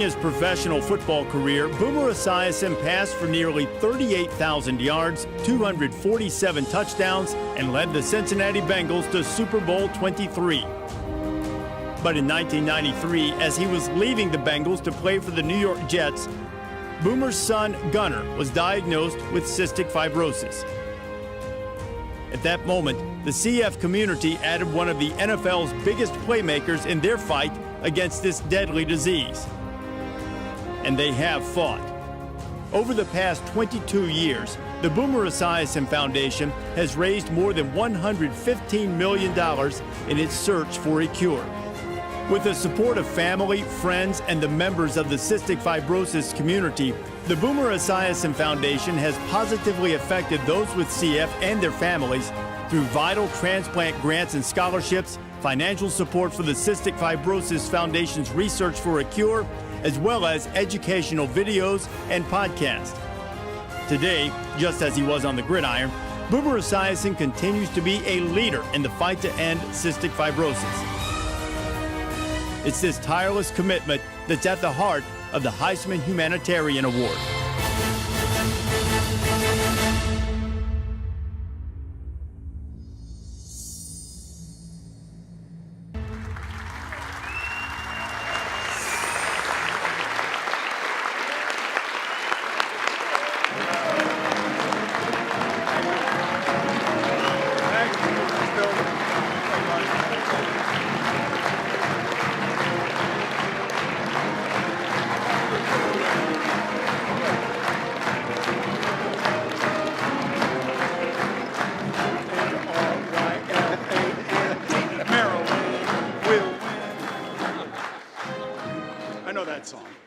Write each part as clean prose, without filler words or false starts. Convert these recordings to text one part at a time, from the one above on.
his professional football career, Boomer Esiason passed for nearly 38,000 yards, 247 touchdowns, and led the Cincinnati Bengals to Super Bowl 23. But in 1993, as he was leaving the Bengals to play for the New York Jets, Boomer's son, Gunnar, was diagnosed with cystic fibrosis. At that moment, the CF community added one of the NFL's biggest playmakers in their fight against this deadly disease. And they have fought. Over the past 22 years, the Boomer Esiason Foundation has raised more than $115 million in its search for a cure. With the support of family, friends, and the members of the cystic fibrosis community, the Boomer Esiason Foundation has positively affected those with CF and their families through vital transplant grants and scholarships, financial support for the Cystic Fibrosis Foundation's research for a cure, as well as educational videos and podcasts. Today, just as he was on the gridiron, Boomer Esiason continues to be a leader in the fight to end cystic fibrosis. It's this tireless commitment that's at the heart of the Heisman Humanitarian Award.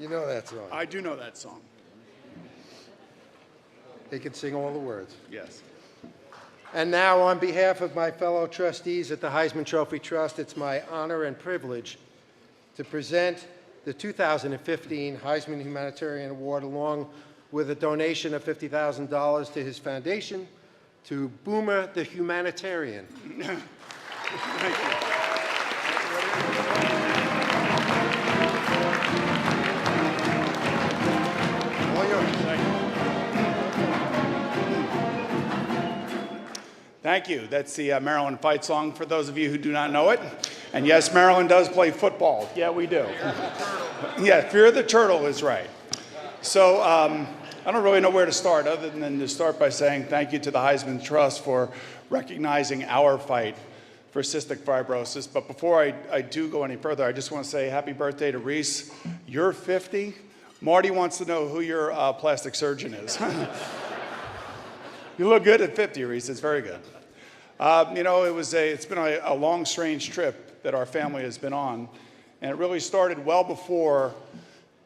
You know that song. I do know that song. They can sing all the words. Yes. And now, on behalf of my fellow trustees at the Heisman Trophy Trust, it's my honor and privilege to present the 2015 Heisman Humanitarian Award, along with a donation of $50,000 to his foundation, to Boomer the Humanitarian. Thank you. Thank you. That's the Maryland fight song for those of you who do not know it. And yes, Maryland does play football. Yeah, we do. Yeah, Fear the Turtle is right. So I don't really know where to start other than to start by saying thank you to the Heisman Trust for recognizing our fight for cystic fibrosis. But before I do go any further, I just want to say happy birthday to Reese. You're 50. Marty wants to know who your plastic surgeon is. You look good at 50, Reese. It's very good. You know, it's been a long, strange trip that our family has been on. And it really started well before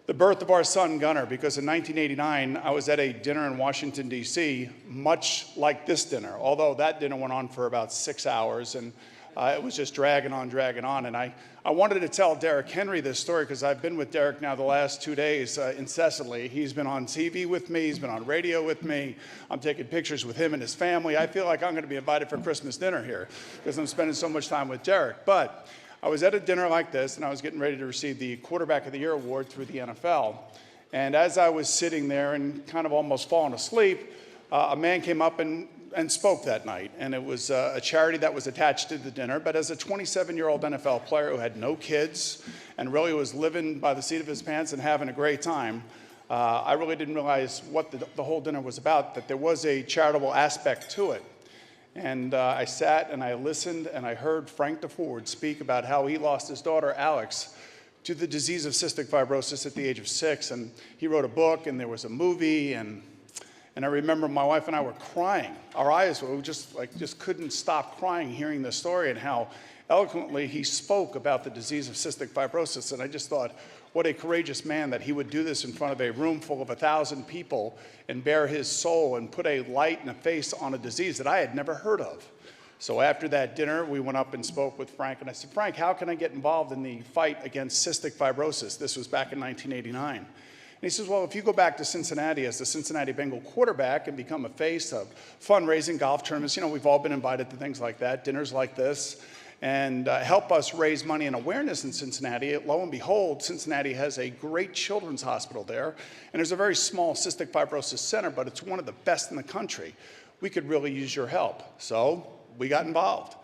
the birth of our son, Gunnar, because in 1989, I was at a dinner in Washington, D.C., much like this dinner, although that dinner went on for about 6 hours, and it was just dragging on. And I wanted to tell Derrick Henry this story because I've been with Derrick now the last 2 days incessantly. He's been on TV with me. He's been on radio with me. I'm taking pictures with him and his family. I feel like I'm going to be invited for Christmas dinner here because I'm spending so much time with Derrick. But I was at a dinner like this, and I was getting ready to receive the Quarterback of the Year award through the NFL. And as I was sitting there and kind of almost falling asleep, a man came up and spoke that night. And it was a charity that was attached to the dinner. But as a 27-year-old NFL player who had no kids and really was living by the seat of his pants and having a great time, I really didn't realize what the whole dinner was about, that there was a charitable aspect to it. And I sat and I listened and I heard Frank DeFord speak about how he lost his daughter, Alex, to the disease of cystic fibrosis at the age of 6. And he wrote a book and there was a movie, and I remember my wife and I were crying. Our eyes were just couldn't stop crying hearing this story and how eloquently he spoke about the disease of cystic fibrosis. And I just thought, what a courageous man that he would do this in front of a room full of 1,000 people and bare his soul and put a light and a face on a disease that I had never heard of. So after that dinner, we went up and spoke with Frank, and I said, Frank, how can I get involved in the fight against cystic fibrosis? This was back in 1989. And he says, well, if you go back to Cincinnati as the Cincinnati Bengal quarterback and become a face of fundraising, golf tournaments, you know, we've all been invited to things like that, dinners like this, and help us raise money and awareness in Cincinnati. Lo and behold, Cincinnati has a great children's hospital there, and there's a very small cystic fibrosis center, but it's one of the best in the country. We could really use your help. So we got involved.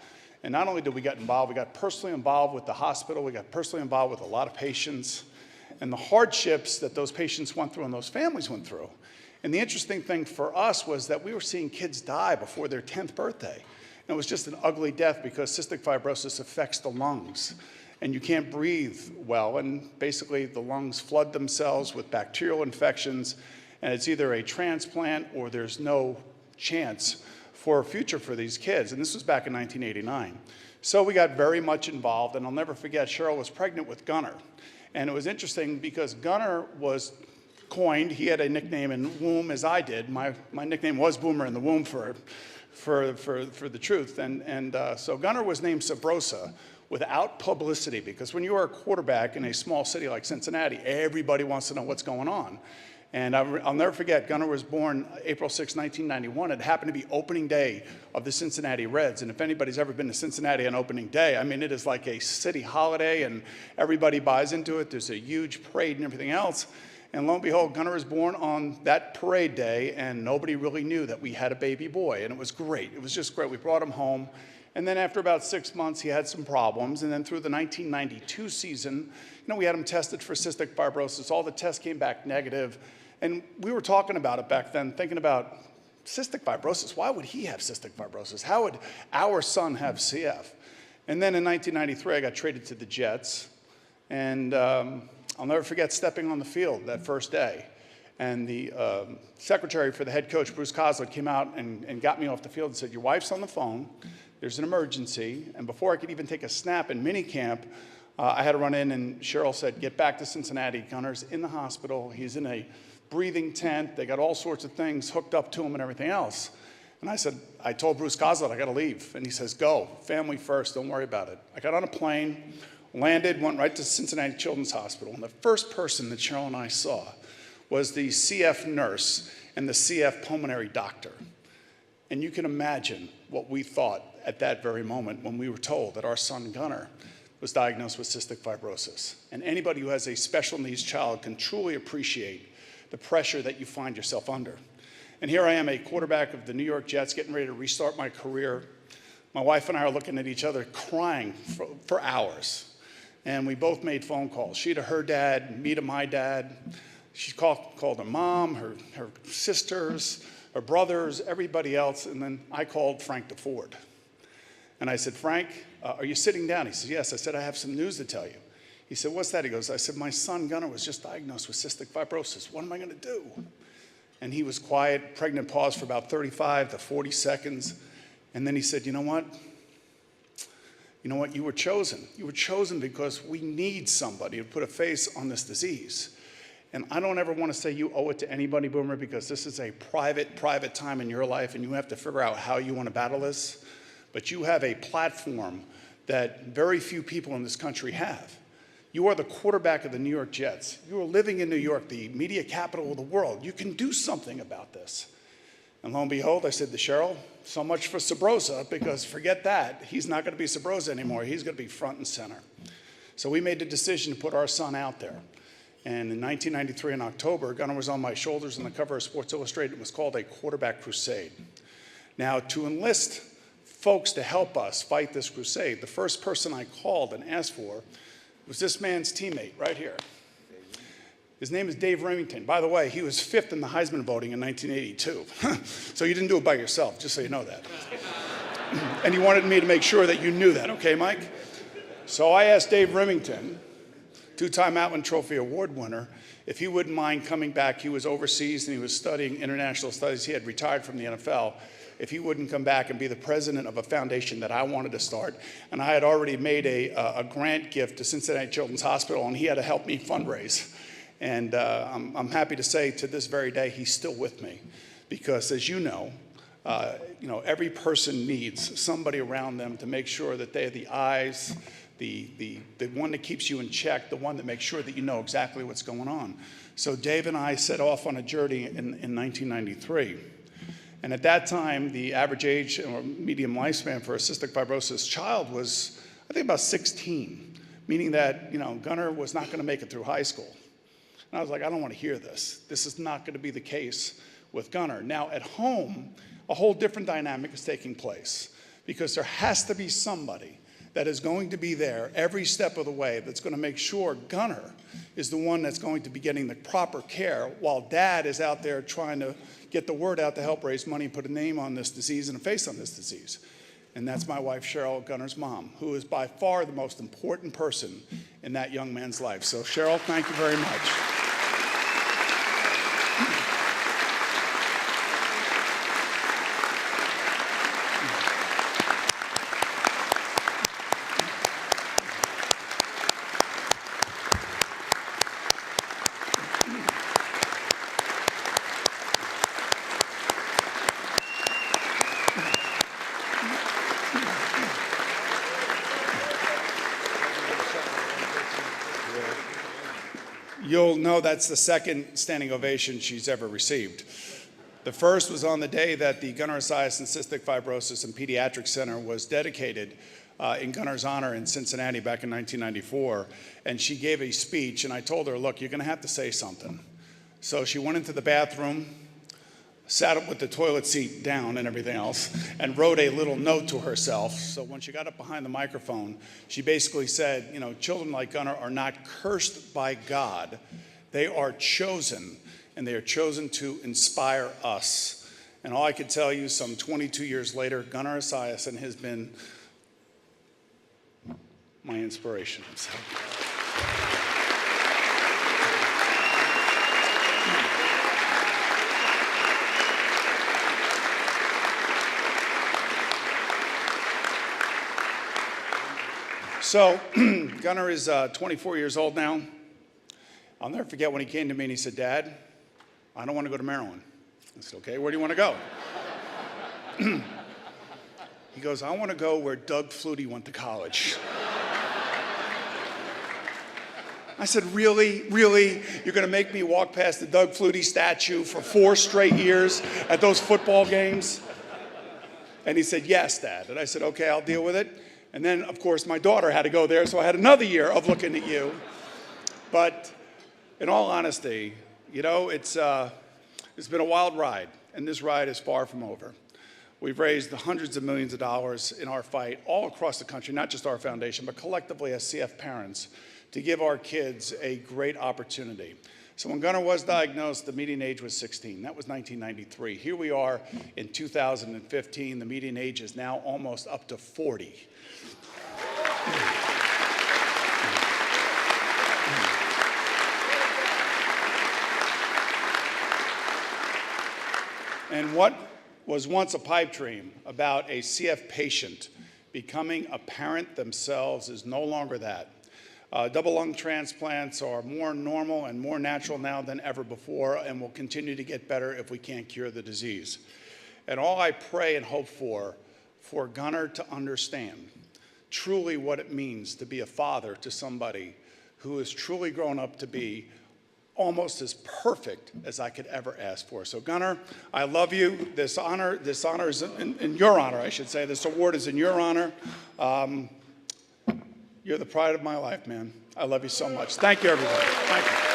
And not only did we get involved, we got personally involved with the hospital, we got personally involved with a lot of patients, and the hardships that those patients went through and those families went through. And the interesting thing for us was that we were seeing kids die before their 10th birthday. And it was just an ugly death because cystic fibrosis affects the lungs. And you can't breathe well, and basically the lungs flood themselves with bacterial infections, and it's either a transplant or there's no chance for a future for these kids. And this was back in 1989. So we got very much involved, and I'll never forget, Cheryl was pregnant with Gunnar. And it was interesting because Gunnar was coined, he had a nickname in the womb as I did. My nickname was Boomer in the womb for the truth. And so Gunnar was named Sabrosa without publicity, because when you are a quarterback in a small city like Cincinnati, everybody wants to know what's going on. And I'll never forget, Gunnar was born April 6, 1991. It happened to be opening day of the Cincinnati Reds. And if anybody's ever been to Cincinnati on opening day, I mean, it is like a city holiday, and everybody buys into it. There's a huge parade and everything else. And lo and behold, Gunnar was born on that parade day, and nobody really knew that we had a baby boy. And it was great. It was just great. We brought him home. And then after about 6 months, he had some problems. And then through the 1992 season, we had him tested for cystic fibrosis. All the tests came back negative. And we were talking about it back then, thinking about cystic fibrosis. Why would he have cystic fibrosis? How would our son have CF? And then in 1993, I got traded to the Jets. And I'll never forget stepping on the field that first day. And the secretary for the head coach, Bruce Kozlik, came out and got me off the field and said, "Your wife's on the phone. There's an emergency." And before I could even take a snap in minicamp, I had to run in, and Cheryl said, "Get back to Cincinnati. Gunnar's in the hospital. He's in a breathing tent. They got all sorts of things hooked up to him and everything else." And I told Bruce Kozlik, "I got to leave." And he says, "Go. Family first. Don't worry about it." I got on a plane, landed, went right to Cincinnati Children's Hospital. And the first person that Cheryl and I saw was the CF nurse and the CF pulmonary doctor. And you can imagine what we thought at that very moment when we were told that our son Gunnar was diagnosed with cystic fibrosis. And anybody who has a special needs child can truly appreciate the pressure that you find yourself under. And here I am, a quarterback of the New York Jets, getting ready to restart my career. My wife and I are looking at each other, crying for hours. And we both made phone calls. She to her dad, me to my dad. She called her mom, her sisters, her brothers, everybody else. And then I called Frank DeFord. And I said, "Frank, are you sitting down?" He said, "Yes." I said, "I have some news to tell you." He said, "What's that?" He goes, "I said, my son Gunnar was just diagnosed with cystic fibrosis. What am I going to do?" And he was quiet, pregnant pause for about 35 to 40 seconds. And then he said, "You know what? You know what? You were chosen. You were chosen because we need somebody to put a face on this disease." And I don't ever want to say you owe it to anybody, Boomer, because this is a private time in your life, and you have to figure out how you want to battle this. But you have a platform that very few people in this country have. You are the quarterback of the New York Jets. You are living in New York, the media capital of the world. You can do something about this. And lo and behold, I said to Cheryl, so much for Sabrosa, because forget that. He's not going to be Sabrosa anymore. He's going to be front and center. So we made the decision to put our son out there. And in 1993, in October, Gunnar was on my shoulders on the cover of Sports Illustrated. It was called a quarterback crusade. Now, to enlist folks to help us fight this crusade, the first person I called and asked for was this man's teammate right here. His name is Dave Remington. By the way, he was 5th in the Heisman voting in 1982. So you didn't do it by yourself, just so you know that. And he wanted me to make sure that you knew that, okay, Mike? So I asked Dave Remington, 2-time Outland Trophy Award winner, if he wouldn't mind coming back. He was overseas and he was studying international studies. He had retired from the NFL. If he wouldn't come back and be the president of a foundation that I wanted to start. And I had already made a grant gift to Cincinnati Children's Hospital, and he had to help me fundraise. And I'm happy to say to this very day, he's still with me. Because as you know, every person needs somebody around them to make sure that they are the eyes, the one that keeps you in check, the one that makes sure that you know exactly what's going on. So Dave and I set off on a journey in 1993. And at that time, the average age or medium lifespan for a cystic fibrosis child was I think about 16, meaning that, Gunnar was not going to make it through high school. And I was like, I don't want to hear this. This is not going to be the case with Gunnar. Now, at home, a whole different dynamic is taking place because there has to be somebody that is going to be there every step of the way that's going to make sure Gunnar is the one that's going to be getting the proper care while Dad is out there trying to get the word out to help raise money and put a name on this disease and a face on this disease. And that's my wife, Cheryl, Gunnar's mom, who is by far the most important person in that young man's life. So, Cheryl, thank you very much. You'll know that's the second standing ovation she's ever received. The first was on the day that the Boomer Esiason Cystic Fibrosis and Pediatric Center was dedicated in Gunnar's honor in Cincinnati back in 1994. And she gave a speech, and I told her, look, you're going to have to say something. So she went into the bathroom, sat up with the toilet seat down and everything else, and wrote a little note to herself. So when she got up behind the microphone, she basically said, children like Gunnar are not cursed by God. They are chosen, and they are chosen to inspire us. And all I can tell you, some 22 years later, Boomer Esiason has been my inspiration. So Gunnar is 24 years old now. I'll never forget when he came to me and he said, Dad, I don't want to go to Maryland. I said, okay, where do you want to go? He goes, I want to go where Doug Flutie went to college. I said, really? Really? You're going to make me walk past the Doug Flutie statue for 4 straight years at those football games? And he said, yes, Dad. And I said, okay, I'll deal with it. And then, of course, my daughter had to go there, so I had another year of looking at you. But in all honesty, it's been a wild ride, and this ride is far from over. We've raised hundreds of millions of dollars in our fight all across the country, not just our foundation, but collectively as CF parents, to give our kids a great opportunity. So when Gunnar was diagnosed, the median age was 16. That was 1993. Here we are in 2015. The median age is now almost up to 40. And what was once a pipe dream about a CF patient becoming a parent themselves is no longer that. Double lung transplants are more normal and more natural now than ever before and will continue to get better if we can't cure the disease. And all I pray and hope for Gunnar to understand truly what it means to be a father to somebody who has truly grown up to be almost as perfect as I could ever ask for. So Gunnar, I love you. This honor is in your honor, I should say. This award is in your honor. You're the pride of my life, man. I love you so much. Thank you, everybody. Thank you.